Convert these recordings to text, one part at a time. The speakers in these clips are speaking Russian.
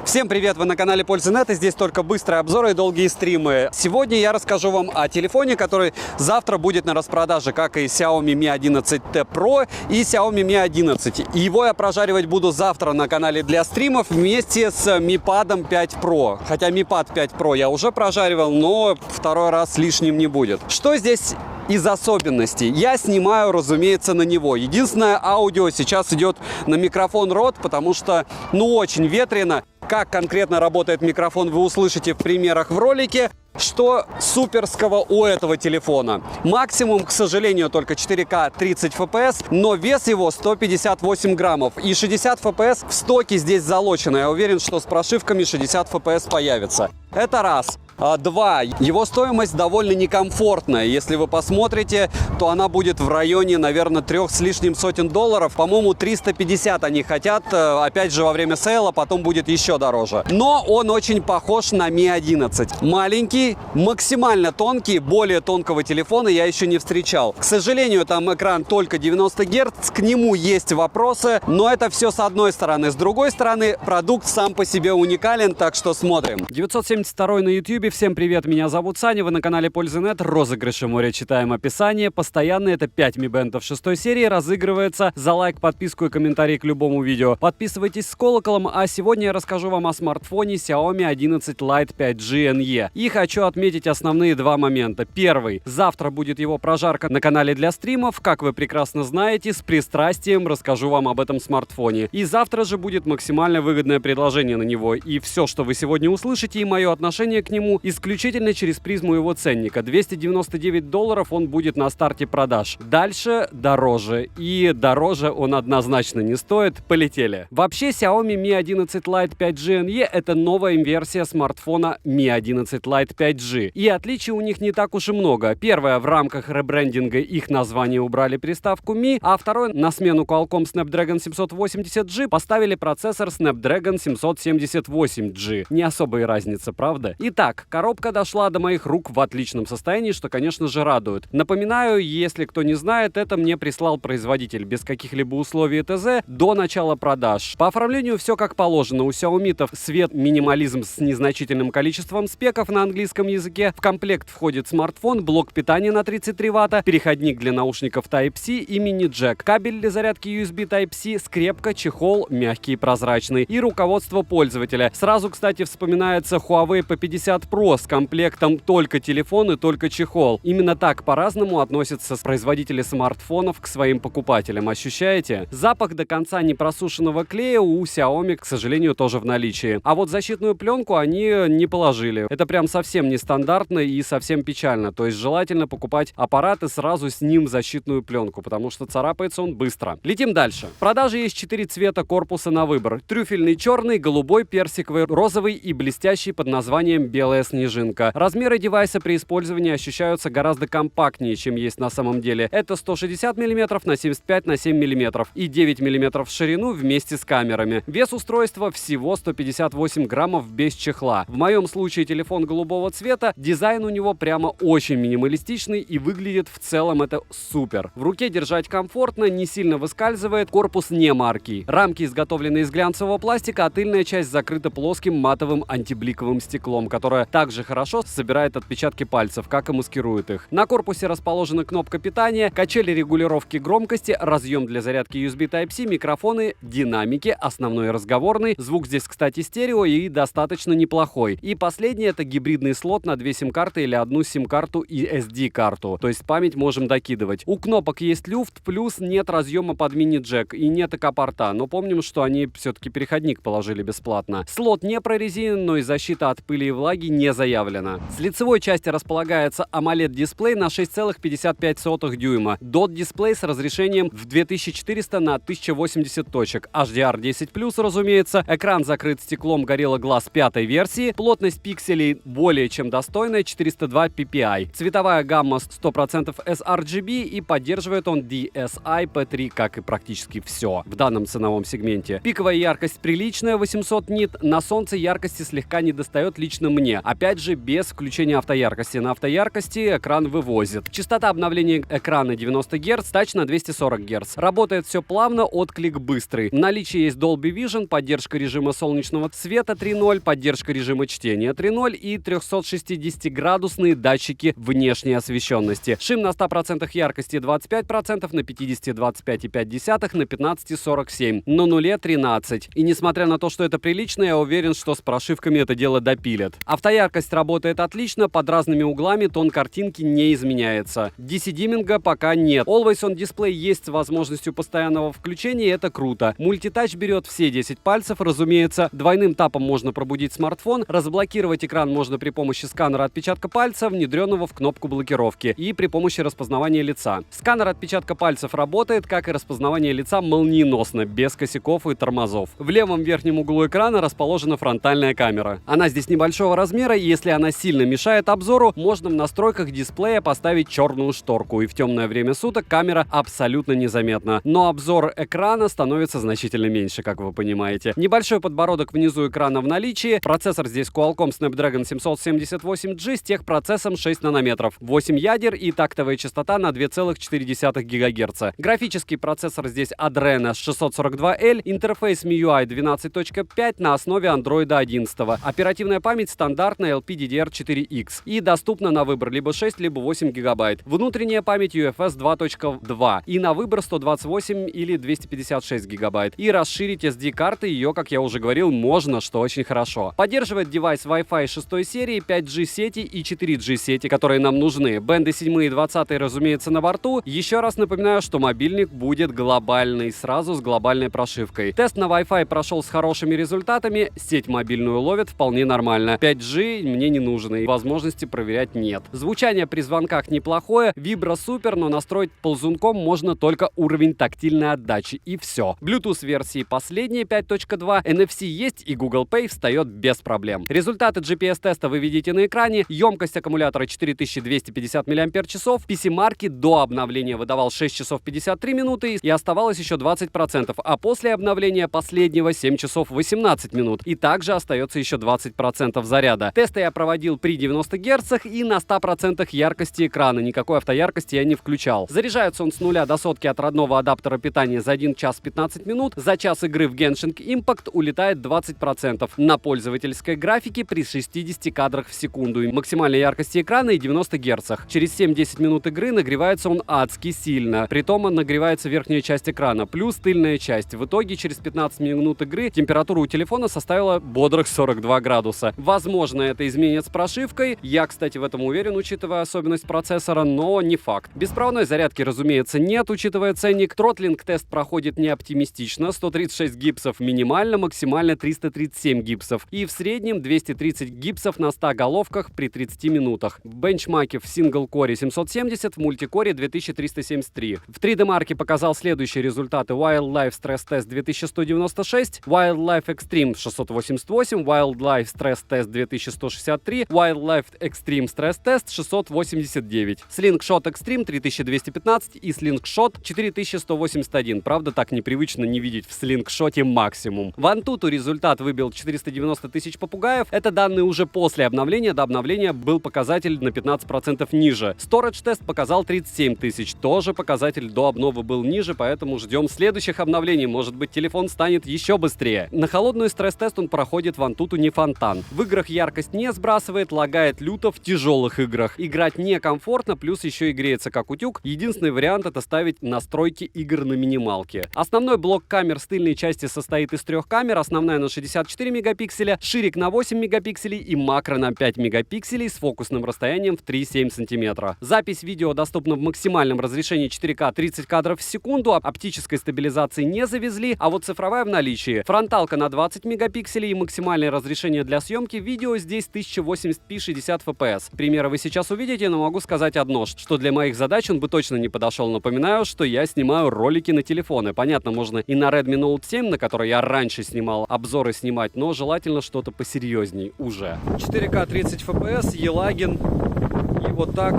Всем привет! Вы на канале Пользы.нет, и здесь только быстрые обзоры и долгие стримы. Сегодня я расскажу вам о телефоне, который завтра будет на распродаже, как и Xiaomi Mi 11T Pro и Xiaomi Mi 11. И его я прожаривать буду завтра на канале для стримов вместе с Mi Pad 5 Pro. Хотя Mi Pad 5 Pro я уже прожаривал, но второй раз лишним не будет. Что здесь из особенностей? Я снимаю, разумеется, на него. Единственное, аудио сейчас идет на микрофон Rode, потому что, очень ветрено. Как конкретно работает микрофон, вы услышите в примерах в ролике. Что суперского у этого телефона? Максимум, к сожалению, только 4К 30 FPS, но вес его 158 граммов. И 60 FPS в стоке здесь залочено. Я уверен, что с прошивками 60 FPS появится. Это раз. Два. Его стоимость довольно некомфортная. Если вы посмотрите, то она будет в районе, наверное, 3 с лишним сотен долларов. По-моему, 350 они хотят. Опять же, во время сейла потом будет еще дороже. Но он очень похож на Mi 11. Маленький, максимально тонкий. Более тонкого телефона я еще не встречал. К сожалению, там экран только 90 Гц. К нему есть вопросы. Но это все с одной стороны. С другой стороны, продукт сам по себе уникален. Так что смотрим. 972 на YouTube. Всем привет, меня зовут Саня, вы на канале Пользы.нет. Розыгрыши моря, читаем описание. Постоянно это 5 Mi Band 6 серии разыгрывается за лайк, подписку и комментарий к любому видео. Подписывайтесь с колоколом, а сегодня я расскажу вам о смартфоне Xiaomi 11 Lite 5G NE. И хочу отметить основные два момента. Первый. Завтра будет его прожарка на канале для стримов. Как вы прекрасно знаете, с пристрастием расскажу вам об этом смартфоне. И завтра же будет максимально выгодное предложение на него. И все, что вы сегодня услышите, и мое отношение к нему, исключительно через призму его ценника. $299 он будет на старте продаж. Дальше дороже. И дороже он однозначно не стоит. Полетели. Вообще, Xiaomi Mi 11 Lite 5G NE это новая версия смартфона Mi 11 Lite 5G. И отличий у них не так уж и много. Первое, в рамках ребрендинга их название убрали приставку Mi, а второе, на смену Qualcomm Snapdragon 780G поставили процессор Snapdragon 778G. Не особая разница, правда? Итак, коробка дошла до моих рук в отличном состоянии, что, конечно же, радует. Напоминаю, если кто не знает, это мне прислал производитель без каких-либо условий ТЗ до начала продаж. По оформлению все как положено. У Xiaomi цвет минимализм с незначительным количеством спеков на английском языке. В комплект входит смартфон, блок питания на 33 Вт, переходник для наушников Type-C и мини-джек, кабель для зарядки USB Type-C, скрепка, чехол, мягкий и прозрачный, и руководство пользователя. Сразу, кстати, вспоминается Huawei P50 Pro с комплектом только телефон и только чехол. Именно так по-разному относятся производители смартфонов к своим покупателям. Ощущаете? Запах до конца не просушенного клея у Xiaomi, к сожалению, тоже в наличии. А вот защитную пленку они не положили. Это прям совсем нестандартно и совсем печально. То есть желательно покупать аппараты сразу с ним защитную пленку, потому что царапается он быстро. Летим дальше. В продаже есть 4 цвета корпуса на выбор. Трюфельный черный, голубой, персиковый, розовый и блестящий под названием белая снежинка. Размеры девайса при использовании ощущаются гораздо компактнее, чем есть на самом деле. Это 160 мм на 75 на 7 мм и 9 мм в ширину вместе с камерами. Вес устройства всего 158 граммов без чехла. В моем случае телефон голубого цвета, дизайн у него прямо очень минималистичный и выглядит в целом это супер. В руке держать комфортно, не сильно выскальзывает, корпус не марки. Рамки изготовлены из глянцевого пластика, а тыльная часть закрыта плоским матовым антибликовым стеклом, которое также хорошо собирает отпечатки пальцев, как и маскирует их. На корпусе расположена кнопка питания, качели регулировки громкости, разъем для зарядки USB Type-C, микрофоны, динамики, основной и разговорный. Звук здесь, кстати, стерео и достаточно неплохой. И последний — это гибридный слот на 2 сим-карты или одну сим-карту и SD-карту. То есть память можем докидывать. У кнопок есть люфт, плюс нет разъема под мини-джек и нет ЭК-порта. Но помним, что они все-таки переходник положили бесплатно. Слот не прорезинен, но и защита от пыли и влаги не заявлена. С лицевой части располагается AMOLED-дисплей на 6,55 дюйма. DOT-дисплей с разрешением в 2400 на 1080 точек. HDR10+, разумеется. Экран закрыт стеклом Gorilla Glass 5 версии. Плотность пикселей более более чем достойная, 402 ppi. Цветовая гамма 100% sRGB и поддерживает он DSI-P3, как и практически все в данном ценовом сегменте. Пиковая яркость приличная, 800 нит. На солнце яркости слегка не достает лично мне. Опять же, без включения автояркости. На автояркости экран вывозит. Частота обновления экрана 90 Гц, тач на 240 Гц. Работает все плавно, отклик быстрый. В наличии есть Dolby Vision, поддержка режима солнечного света 3.0, поддержка режима чтения 3.0 и 360-градусные датчики внешней освещенности. Шим на 100% яркости 25%, на 50 25,5, на 15 47, на нуле 13. И несмотря на то, что это прилично, я уверен, что с прошивками это дело допилят. Автояркость работает отлично, под разными углами тон картинки не изменяется. DC-диминга пока нет. Always on Display есть с возможностью постоянного включения, и это круто. Мультитач берет все 10 пальцев, разумеется. Двойным тапом можно пробудить смартфон, разблокировать экран можно при помощи сканера отпечатка пальца, внедренного в кнопку блокировки, и при помощи распознавания лица. Сканер отпечатка пальцев работает, как и распознавание лица, молниеносно, без косяков и тормозов. В левом верхнем углу экрана расположена фронтальная камера. Она здесь небольшого размера, и если она сильно мешает обзору, можно в настройках дисплея поставить черную шторку, и в темное время суток камера абсолютно незаметна. Но обзор экрана становится значительно меньше, как вы понимаете. Небольшой подбородок внизу экрана в наличии. Процессор здесь Qualcomm Snapdragon 778G с техпроцессом 6 нанометров, 8 ядер и тактовая частота на 2,4 ГГц. Графический процессор здесь Adreno 642L, интерфейс MIUI 12.5 на основе Android 11. Оперативная память стандартная LPDDR4X и доступна на выбор либо 6, либо 8 ГБ. Внутренняя память UFS 2.2 и на выбор 128 или 256 ГБ. И расширить SD-карты ее, как я уже говорил, можно, что очень хорошо. Поддерживает девайс Wi-Fi 6 серии, 5G сети и 4G сети, которые нам нужны. Бенды 7 и 20, разумеется, на борту. Еще раз напоминаю, что мобильник будет глобальный, сразу с глобальной прошивкой. Тест на Wi-Fi прошел с хорошими результатами, сеть мобильную ловит вполне нормально. 5G мне не нужно и возможности проверять нет. Звучание при звонках неплохое, вибро супер, но настроить ползунком можно только уровень тактильной отдачи, и все. Bluetooth версии последние 5.2, NFC есть и Google Pay встает без проблем. Результаты GPS-теста вы видите на экране. Емкость аккумулятора 4250 мАч. PC-марки до обновления выдавал 6 часов 53 минуты и оставалось еще 20%, а после обновления последнего 7 часов 18 минут. И также остается еще 20% заряда. Тесты я проводил при 90 Гц и на 100% яркости экрана. Никакой автояркости я не включал. Заряжается он с 0 до сотки от родного адаптера питания за 1 час 15 минут. За час игры в Genshin Impact улетает 20%. На пользовательской графике при 60 кадрах в секунду. И максимальной яркости экрана и 90 Гц. Через 7-10 минут игры нагревается он адски сильно. Притом он нагревается верхняя часть экрана, плюс тыльная часть. В итоге через 15 минут игры температура у телефона составила бодрых 42 градуса. Возможно, это изменит с прошивкой. Я, кстати, в этом уверен, учитывая особенность процессора, но не факт. Беспроводной зарядки, разумеется, нет, учитывая ценник. Тротлинг-тест проходит не оптимистично. 136 гипсов минимально, максимально 337 гипсов. И в среднем 230 гипсов на 100 головках при 30 минутах. В бенчмарке в сингл-коре 770, в мультикоре 2373. В 3D-марке показал следующие результаты: Wildlife Stress Test 2196, Wildlife Extreme 688, Wildlife Stress Test 2163, Wildlife Extreme Stress Test 689, Slingshot Extreme 3215 и Slingshot 4181. Правда, так непривычно не видеть в слингшоте максимум. В Antutu результат выбил 490 тысяч попугаев. Это данные уже после обновления. До обновления был показатель на 15% ниже. Storage тест показал 37 тысяч. Тоже показатель до обновы был ниже, поэтому ждем следующих обновлений. Может быть, телефон станет еще быстрее. На холодную стресс-тест он проходит в Antutu не фонтан. В играх яркость не сбрасывает, лагает люто в тяжелых играх. Играть некомфортно, плюс еще и греется как утюг. Единственный вариант — это ставить настройки игр на минималке. Основной блок камер с тыльной части состоит из 3 камер. Основная на 64 мегапикселя, ширик на 8 мегапикселей и макро на 5 мегапикселей с фокусным расстоянием в 3,7 см. Запись видео доступна в максимальном разрешении 4К 30 кадров в секунду. Оптической стабилизации не завезли, а вот цифровая в наличии. Фронталка на 20 мегапикселей и максимальное разрешение для съемки видео здесь 1080p 60 fps. Примеры вы сейчас увидите, но могу сказать одно, что для моих задач он бы точно не подошел. Напоминаю, что я снимаю ролики на телефоны. Понятно, можно и на Redmi Note 7, на которой я раньше снимал, обзоры снимать, но желательно что-то посерьезней уже. 4К 4К 30 FPS, Елагин. И вот так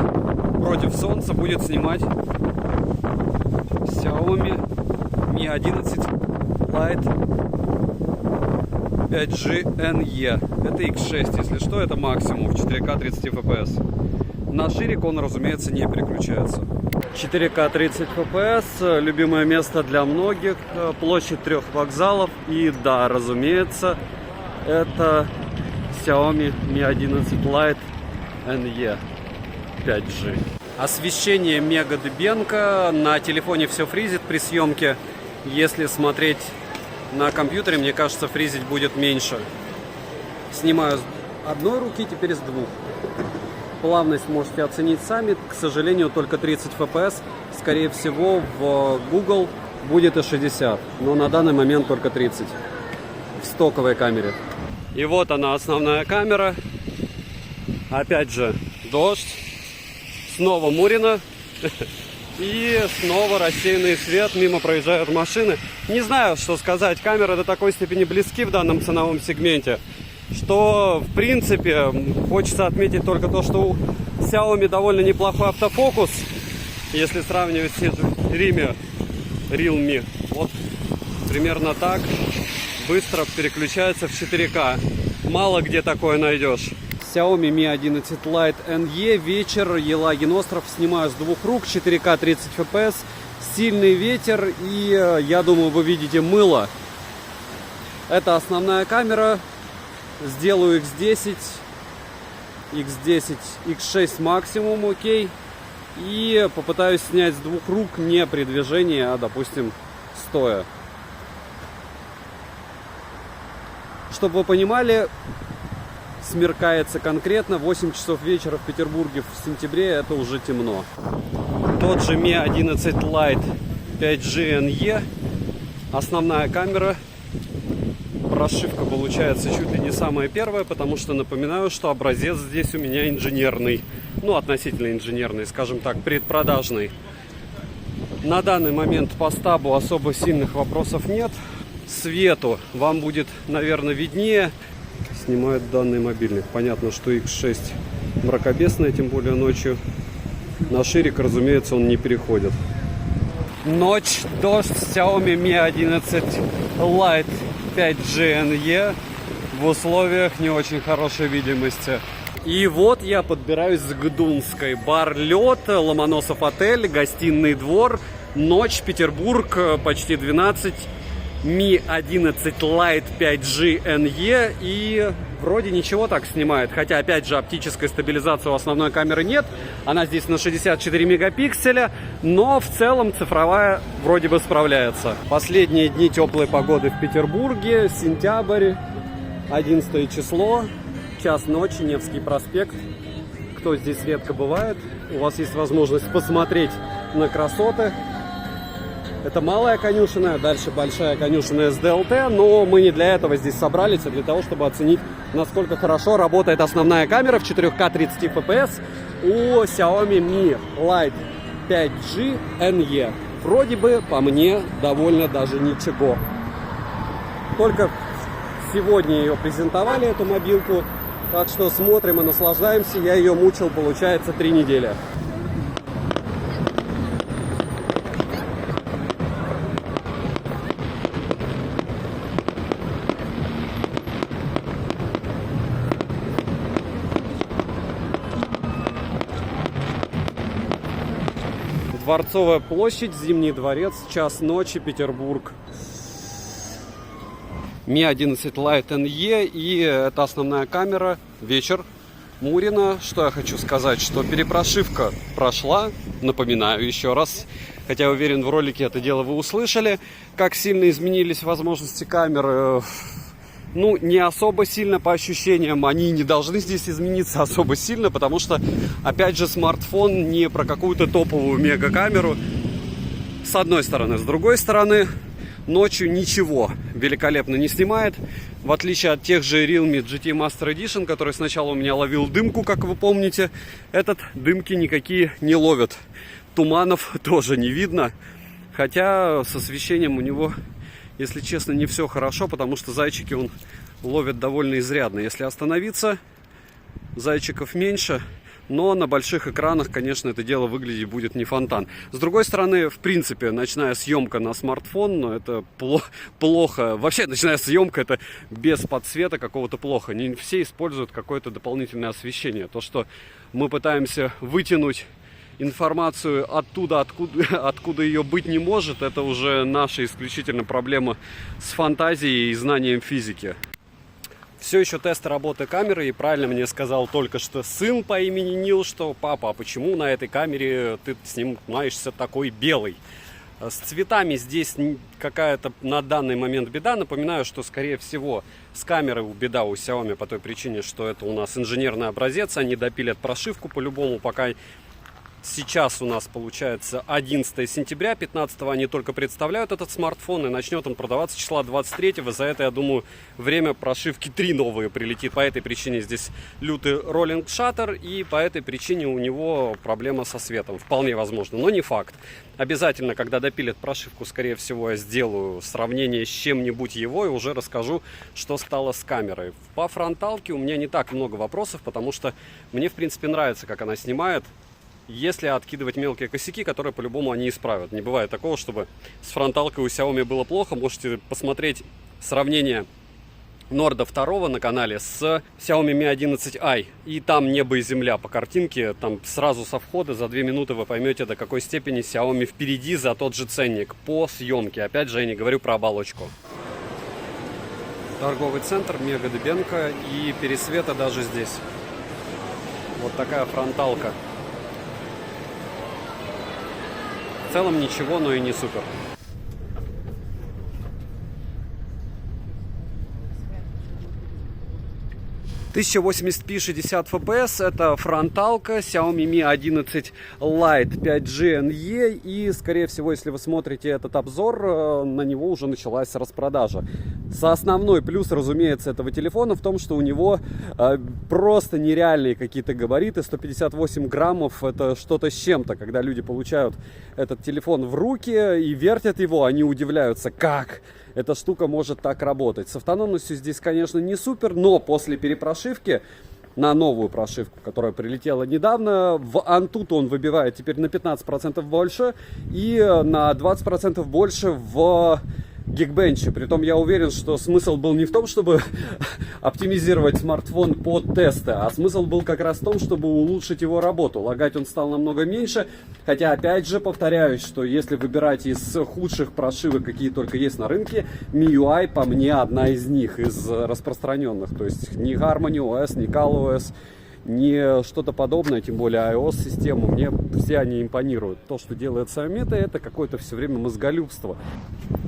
против солнца будет снимать Xiaomi Mi 11 Lite 5G NE. Это X6, если что, это максимум в 4К 30 FPS. На ширик он, разумеется, не переключается. 4К 30 FPS, любимое место для многих, площадь 3 вокзалов. И да, разумеется, это Xiaomi Mi 11 Lite NE 5G. Освещение мега дыбенко, на телефоне все фризит при съемке. Если смотреть на компьютере, мне кажется, фризить будет меньше. Снимаю с одной руки, теперь с двух. Плавность можете оценить сами, к сожалению, только 30 FPS. Скорее всего, в Google будет и 60, но на данный момент только 30 в стоковой камере. И вот она, основная камера. Опять же дождь, снова Мурино и снова рассеянный свет, мимо проезжают машины. Не знаю, что сказать, камеры до такой степени близки в данном ценовом сегменте, что, в принципе, хочется отметить только то, что у Xiaomi довольно неплохой автофокус, если сравнивать с Realme. Вот примерно так быстро переключается в 4К. Мало где такое найдешь. Xiaomi Mi 11 Lite NE, вечер, Елагин остров, снимаю с двух рук, 4К 30 FPS, сильный ветер и, я думаю, вы видите мыло. Это основная камера. Сделаю X10, X6 максимум, окей. И попытаюсь снять с двух рук не при движении, а, допустим, стоя. Чтобы вы понимали, смеркается конкретно. 8 часов вечера в Петербурге в сентябре, это уже темно. Тот же Mi 11 Lite 5G NE. Основная камера. Прошивка получается чуть ли не самая первая, потому что напоминаю, что образец здесь у меня инженерный. Ну, относительно инженерный, скажем так, предпродажный. На данный момент по стабу особо сильных вопросов нет. Свету вам будет, наверное, виднее. Снимает данный мобильник. Понятно, что X6 мракобесная, тем более ночью. На ширик, разумеется, он не переходит. Ночь, дождь, Xiaomi Mi 11 Lite 5G NE в условиях не очень хорошей видимости. И вот я подбираюсь к Гдунской. Бар «Лед», Ломоносов отель, гостиный двор. Ночь, Петербург, почти 12. Mi 11 Lite 5G NE. И вроде ничего так снимает. Хотя, опять же, оптической стабилизации у основной камеры нет. Она здесь на 64 мегапикселя. Но в целом цифровая вроде бы справляется. Последние дни теплой погоды в Петербурге. Сентябрь, 11 число. Час ночи, Невский проспект. Кто здесь редко бывает, у вас есть возможность посмотреть на красоты. Это малая конюшенная, дальше большая конюшенная с ДЛТ, но мы не для этого здесь собрались, а для того, чтобы оценить, насколько хорошо работает основная камера в 4К 30 FPS у Xiaomi Mi Lite 5G NE. Вроде бы, по мне, довольно даже ничего. Только сегодня ее презентовали, эту мобилку, так что смотрим и наслаждаемся. Я ее мучил, получается, 3 недели. Дворцовая площадь, Зимний дворец, час ночи, Петербург. Mi 11 Lite NE, и это основная камера. Вечер, Мурино. Что я хочу сказать, что перепрошивка прошла, напоминаю еще раз, хотя уверен, в ролике это дело вы услышали, как сильно изменились возможности камеры. Ну, не особо сильно по ощущениям, они не должны здесь измениться особо сильно, потому что, опять же, смартфон не про какую-то топовую мегакамеру, с одной стороны. С другой стороны, ночью ничего великолепно не снимает, в отличие от тех же Realme GT Master Edition, который сначала у меня ловил дымку, как вы помните, этот дымки никакие не ловит. Туманов тоже не видно, хотя с освещением у него, если честно, не все хорошо, потому что зайчики он ловит довольно изрядно. Если остановиться, зайчиков меньше. Но на больших экранах, конечно, это дело выглядеть будет не фонтан. С другой стороны, в принципе, ночная съемка на смартфон, но это плохо. Вообще, ночная съемка, это без подсвета какого-то плохо. Не все используют какое-то дополнительное освещение. То, что мы пытаемся вытянуть информацию оттуда, откуда ее быть не может, это уже наша исключительно проблема с фантазией и знанием физики. Все еще тест работы камеры, и правильно мне сказал только что сын по имени Нил, что папа, а почему на этой камере ты снимаешься такой белый? С цветами здесь какая-то на данный момент беда. Напоминаю, что скорее всего с камерой беда у Xiaomi по той причине, что это у нас инженерный образец, они допилят прошивку по-любому, пока... Сейчас у нас получается 11 сентября, 15-го они только представляют этот смартфон, и начнет он продаваться числа 23-го. За это, я думаю, время прошивки 3 новые прилетит. По этой причине здесь лютый роллинг шаттер, и по этой причине у него проблема со светом. Вполне возможно, но не факт. Обязательно, когда допилят прошивку, скорее всего, я сделаю сравнение с чем-нибудь его и уже расскажу, что стало с камерой. По фронталке у меня не так много вопросов, потому что мне, в принципе, нравится, как она снимает. Если откидывать мелкие косяки, которые по-любому они исправят. Не бывает такого, чтобы с фронталкой у Xiaomi было плохо. Можете посмотреть сравнение Норда 2 на канале с Xiaomi Mi 11i. И там небо и земля по картинке. Там сразу со входа за 2 минуты вы поймете, до какой степени Xiaomi впереди за тот же ценник по съемке. Опять же, я не говорю про оболочку. Торговый центр, мега Дыбенко, и пересвета даже здесь. Вот такая фронталка. В целом ничего, но и не супер. 1080p 60 fps, это фронталка Xiaomi Mi 11 Lite 5G NE, и скорее всего, если вы смотрите этот обзор, на него уже началась распродажа. Основной плюс, разумеется, этого телефона в том, что у него просто нереальные какие-то габариты, 158 граммов, это что-то с чем-то. Когда люди получают этот телефон в руки и вертят его, они удивляются, как эта штука может так работать. С автономностью здесь, конечно, не супер, но после перепрошивки на новую прошивку, которая прилетела недавно, в Antutu он выбивает теперь на 15% больше и на 20% больше в Geekbench. Притом я уверен, что смысл был не в том, чтобы оптимизировать смартфон под тесты, а смысл был как раз в том, чтобы улучшить его работу. Лагать он стал намного меньше, хотя опять же повторяюсь, что если выбирать из худших прошивок, какие только есть на рынке, MIUI по мне одна из них, из распространенных. То есть ни Harmony OS, ни ColorOS, не что-то подобное, тем более iOS-систему, мне все они импонируют. То, что делает Xiaomi, это какое-то все время мозголюбство.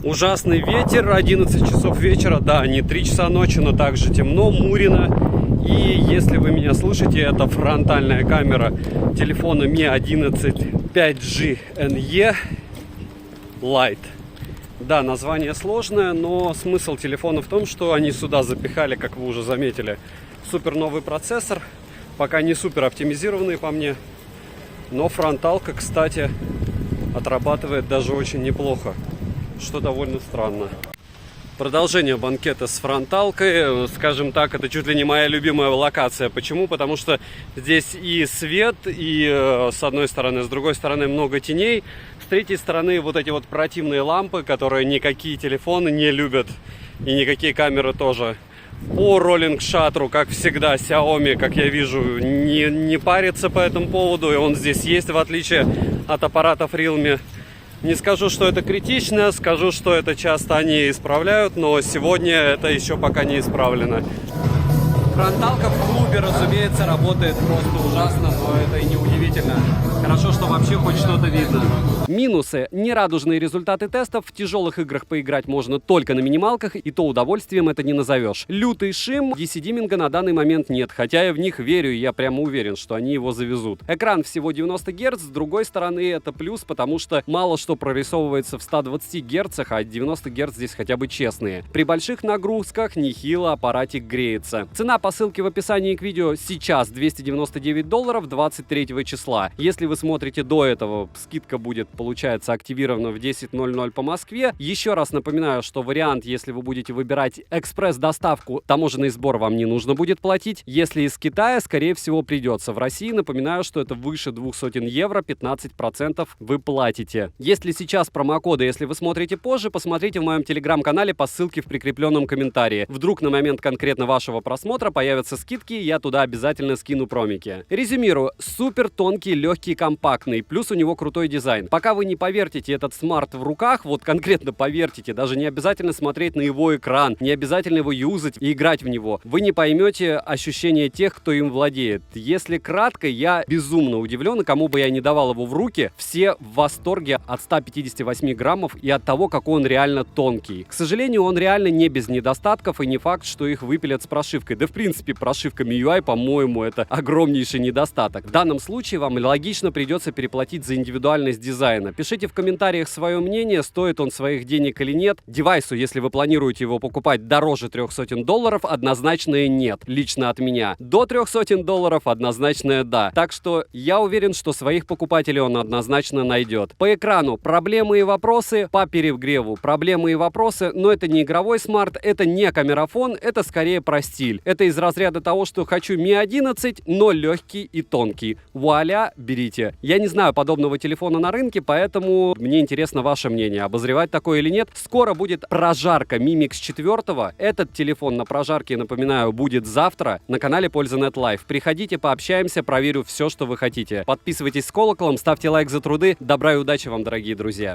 Ужасный ветер, 11 часов вечера, да, не 3 часа ночи, но также темно, мурено. И если вы меня слышите, это фронтальная камера телефона Mi 11 5G NE Lite. Да, название сложное, но смысл телефона в том, что они сюда запихали, как вы уже заметили, супер новый процессор. Пока не супер оптимизированные по мне, но фронталка, кстати, отрабатывает даже очень неплохо, что довольно странно. Продолжение банкета с фронталкой, скажем так, это чуть ли не моя любимая локация. Почему? Потому что здесь и свет, и с одной стороны, с другой стороны много теней, с третьей стороны вот эти вот противные лампы, которые никакие телефоны не любят, и никакие камеры тоже. По роллинг-шаттеру, как всегда, Xiaomi, как я вижу, не парится по этому поводу, и он здесь есть, в отличие от аппаратов Realme. Не скажу, что это критично, скажу, что это часто они исправляют, но сегодня это еще пока не исправлено. Фронталка в клубе, разумеется, работает просто ужасно, но это и не удивительно. Хорошо, что вообще хоть что-то видно. Минусы. Нерадужные результаты тестов. В тяжелых играх поиграть можно только на минималках, и то удовольствием это не назовешь. Лютый шим. DC-диминга на данный момент нет, хотя я в них верю, и я прямо уверен, что они его завезут. Экран всего 90 Гц, с другой стороны это плюс, потому что мало что прорисовывается в 120 Гц, а 90 Гц здесь хотя бы честные. При больших нагрузках нехило аппаратик греется. Цена по по ссылке в описании к видео сейчас $299 23 числа. Если вы смотрите до этого, скидка будет, получается, активирована в 10:00 по Москве. Еще раз напоминаю, что вариант, если вы будете выбирать экспресс-доставку, таможенный сбор вам не нужно будет платить. Если из Китая, скорее всего, придется. В России, напоминаю, что это выше 200 евро, 15% вы платите. Если сейчас промокоды, если вы смотрите позже, посмотрите в моем телеграм-канале по ссылке в прикрепленном комментарии. Вдруг на момент конкретно вашего просмотра появятся скидки, я туда обязательно скину промики. Резюмирую. Супер тонкий, легкий, компактный. Плюс у него крутой дизайн. Пока вы не повертите этот смарт в руках, вот конкретно повертите, даже не обязательно смотреть на его экран, не обязательно его юзать и играть в него, вы не поймете ощущения тех, кто им владеет. Если кратко, я безумно удивлен, и кому бы я не давал его в руки, все в восторге от 158 граммов и от того, какой он реально тонкий. К сожалению, он реально не без недостатков, и не факт, что их выпилят с прошивкой. Да, в принципе, прошивка MIUI, по-моему, это огромнейший недостаток. В данном случае вам логично придется переплатить за индивидуальность дизайна. Пишите в комментариях свое мнение, стоит он своих денег или нет. Девайсу, если вы планируете его покупать дороже $300, однозначное нет, лично от меня. До $300 однозначное да. Так что я уверен, что своих покупателей он однозначно найдет. По экрану проблемы и вопросы, по перегреву проблемы и вопросы, но это не игровой смарт, это не камерафон, это скорее про стиль. Это из разряда того, что хочу Mi 11, но легкий и тонкий. Вуаля, берите. Я не знаю подобного телефона на рынке, поэтому мне интересно ваше мнение, обозревать такое или нет. Скоро будет прожарка Mi Mix 4. Этот телефон на прожарке, напоминаю, будет завтра на канале Польза.нет Live. Приходите, пообщаемся, проверю все, что вы хотите. Подписывайтесь с колоколом, ставьте лайк за труды. Добра и удачи вам, дорогие друзья.